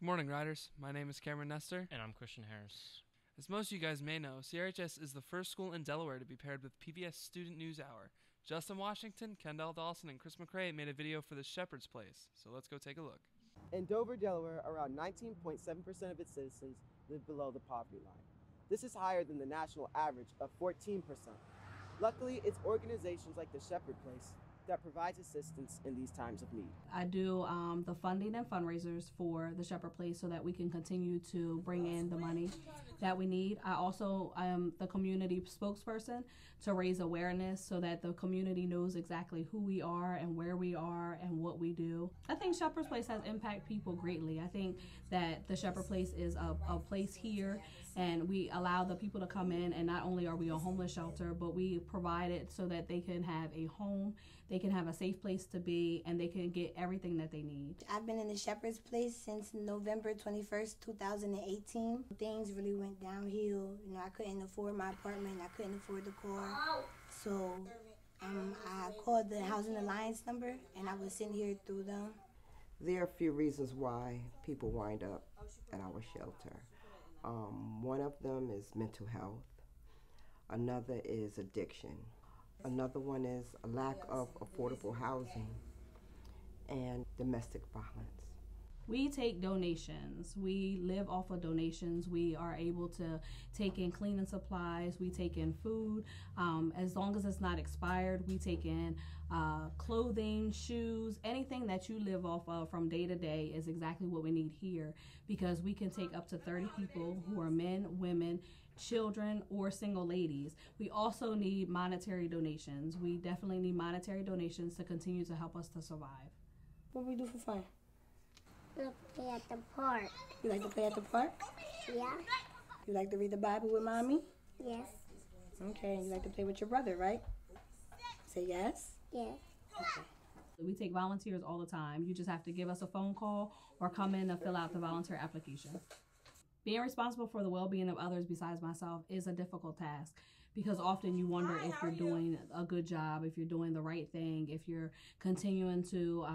Good morning, Riders. My name is Cameron Nestor. And I'm Christian Harris. As most of you guys may know, CRHS is the first school in Delaware to be paired with PBS Student News Hour. Justin Washington, Kendall Dawson, and Chris McRae made a video for the Shepard's Place, so let's go take a look. In Dover, Delaware, around 19.7% of its citizens live below the poverty line. This is higher than the national average of 14%. Luckily, it's organizations like the Shepard Place that provides assistance in these times of need. I do the funding and fundraisers for the Shepard Place so that we can continue to bring in the money that we need. I also am the community spokesperson to raise awareness so that the community knows exactly who we are and where we are and what we do. I think Shepard's Place has impacted people greatly. I think that the Shepard Place is a place here, and we allow the people to come in, and not only are we a homeless shelter, but we provide it so that they can have a home, they can have a safe place to be, and they can get everything that they need. I've been in the Shepard's Place since November 21st, 2018. Things really went downhill. You know, I couldn't afford my apartment. I couldn't afford the car. So I called the Housing Alliance number, and I was sitting here through them. There are a few reasons why people wind up at our shelter. One of them is mental health. Another is addiction. Another one is a lack of affordable housing and domestic violence. We take donations. We live off of donations. We are able to take in cleaning supplies. We take in food. As long as it's not expired, we take in clothing, shoes, anything that you live off of from day to day is exactly what we need here, because we can take up to 30 people who are men, women, children, or single ladies. We also need monetary donations. We definitely need monetary donations to continue to help us to survive. What do we do for fun? Play at the park. You like to play at the park? Yeah. You like to read the Bible with Mommy? Yes. Okay, and you like to play with your brother, right? Say yes? Yes. Okay. We take volunteers all the time. You just have to give us a phone call or come in and fill out the volunteer application. Being responsible for the well-being of others besides myself is a difficult task, because often you wonder if you're doing a good job, if you're doing the right thing, if you're continuing to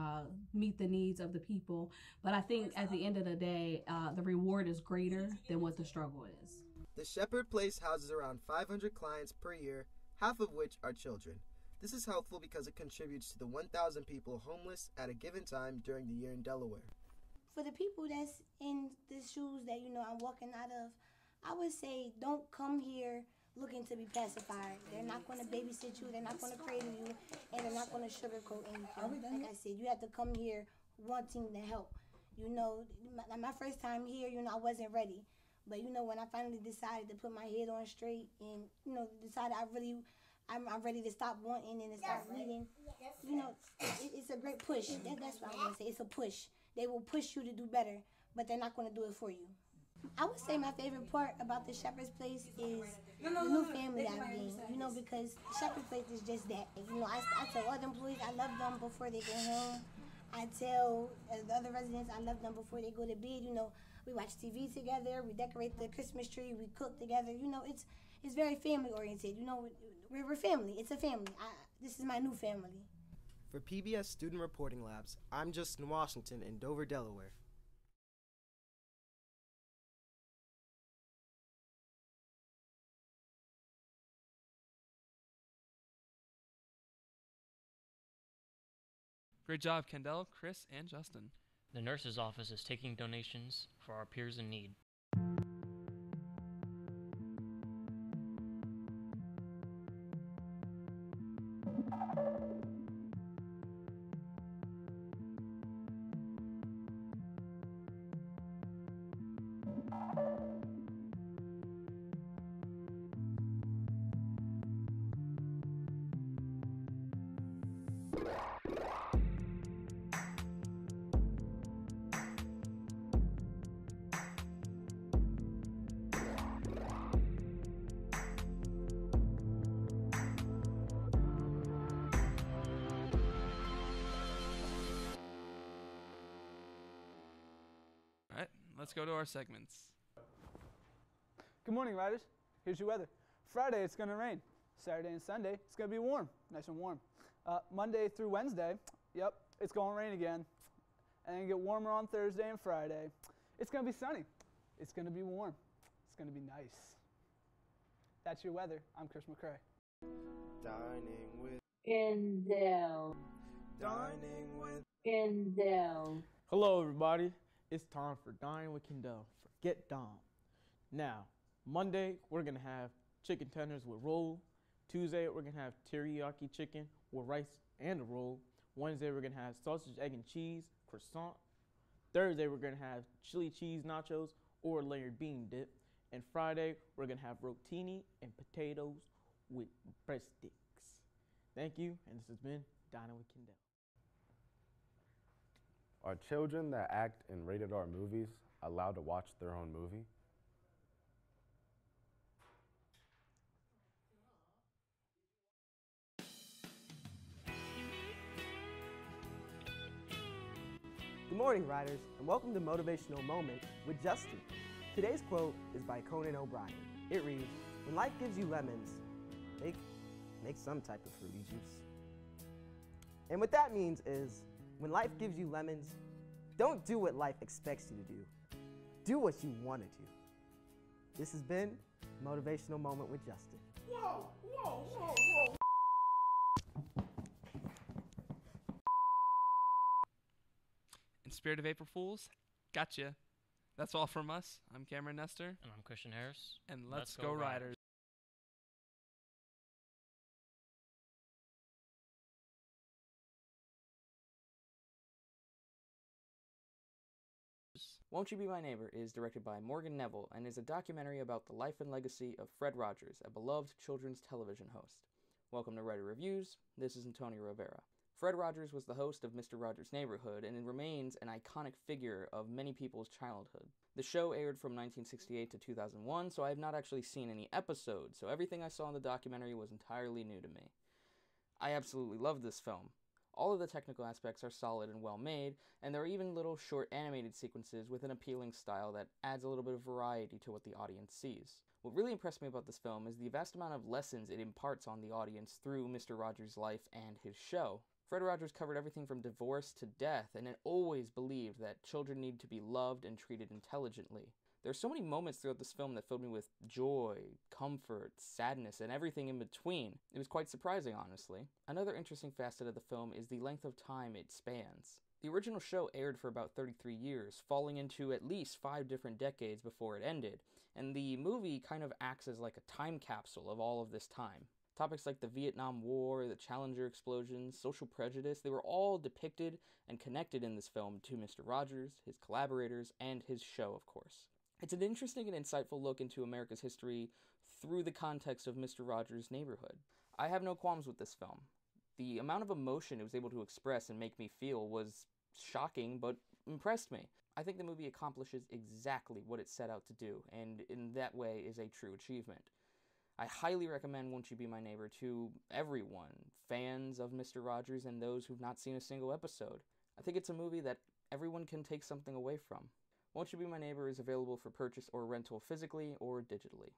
meet the needs of the people. But I think at the end of the day, the reward is greater than what the struggle is. The Shepard Place houses around 500 clients per year, half of which are children. This is helpful because it contributes to the 1,000 people homeless at a given time during the year in Delaware. For the people that's in the shoes that, you know, I'm walking out of, I would say don't come here looking to be pacified. They're not going to babysit you, they're not going to cradle you, and they're not going to sugarcoat anything. Like I said, you have to come here wanting to help. You know, my first time here, you know, I wasn't ready. But, you know, when I finally decided to put my head on straight and, you know, decided I'm ready to stop wanting and to start needing, you know, it's a great push. That's what I'm going to say. It's a push. They will push you to do better, but they're not going to do it for you. I would say my favorite part about the Shepard's Place is the new family I've gained, you know, because Shepard's Place is just that. You know, I tell other employees I love them before they go home. I tell the other residents I love them before they go to bed. You know, we watch TV together, we decorate the Christmas tree, we cook together. You know, it's very family oriented. You know, we're family. It's a family. This is my new family. For PBS Student Reporting Labs, I'm Justin Washington in Dover, Delaware. Great job, Kendall, Chris, and Justin. The nurse's office is taking donations for our peers in need. Let's go to our segments. Good morning, riders. Here's your weather. Friday, it's going to rain. Saturday and Sunday, it's going to be warm, nice and warm. Monday through Wednesday, yep, it's going to rain again. And then get warmer on Thursday and Friday. It's going to be sunny. It's going to be warm. It's going to be nice. That's your weather. I'm Chris McCrae. Dining with Kendall. Dining with Kendall. Hello everybody, it's time for Dining with Kendall. Forget Dom. Now, Monday we're gonna have chicken tenders with roll. Tuesday we're gonna have teriyaki chicken with rice and a roll. Wednesday we're gonna have sausage, egg, and cheese, croissant. Thursday we're gonna have chili cheese nachos or layered bean dip. And Friday we're gonna have rotini and potatoes with breadsticks. Thank you, and this has been Dining with Kendall. Are children that act in rated R movies allowed to watch their own movie? Good morning, Riders, and welcome to Motivational Moment with Justin. Today's quote is by Conan O'Brien. It reads, "When life gives you lemons, make some type of fruity juice." And what that means is, when life gives you lemons, don't do what life expects you to do. Do what you want to do. This has been Motivational Moment with Justin. Whoa. In spirit of April Fools, gotcha. That's all from us. I'm Cameron Nestor. And I'm Christian Harris. And let's go Riders. Won't You Be My Neighbor is directed by Morgan Neville and is a documentary about the life and legacy of Fred Rogers, a beloved children's television host. Welcome to Writer Reviews. This is Antonio Rivera. Fred Rogers was the host of Mr. Rogers' Neighborhood and remains an iconic figure of many people's childhood. The show aired from 1968 to 2001, so I have not actually seen any episodes, so everything I saw in the documentary was entirely new to me. I absolutely love this film. All of the technical aspects are solid and well made, and there are even little short animated sequences with an appealing style that adds a little bit of variety to what the audience sees. What really impressed me about this film is the vast amount of lessons it imparts on the audience through Mr. Rogers' life and his show. Fred Rogers covered everything from divorce to death, and it always believed that children need to be loved and treated intelligently. There are so many moments throughout this film that filled me with joy, comfort, sadness, and everything in between. It was quite surprising, honestly. Another interesting facet of the film is the length of time it spans. The original show aired for about 33 years, falling into at least 5 different decades before it ended, and the movie kind of acts as like a time capsule of all of this time. Topics like the Vietnam War, the Challenger explosions, social prejudice, they were all depicted and connected in this film to Mr. Rogers, his collaborators, and his show, of course. It's an interesting and insightful look into America's history through the context of Mr. Rogers' Neighborhood. I have no qualms with this film. The amount of emotion it was able to express and make me feel was shocking, but impressed me. I think the movie accomplishes exactly what it set out to do, and in that way is a true achievement. I highly recommend Won't You Be My Neighbor to everyone, fans of Mr. Rogers and those who've not seen a single episode. I think it's a movie that everyone can take something away from. Won't You Be My Neighbor is available for purchase or rental physically or digitally.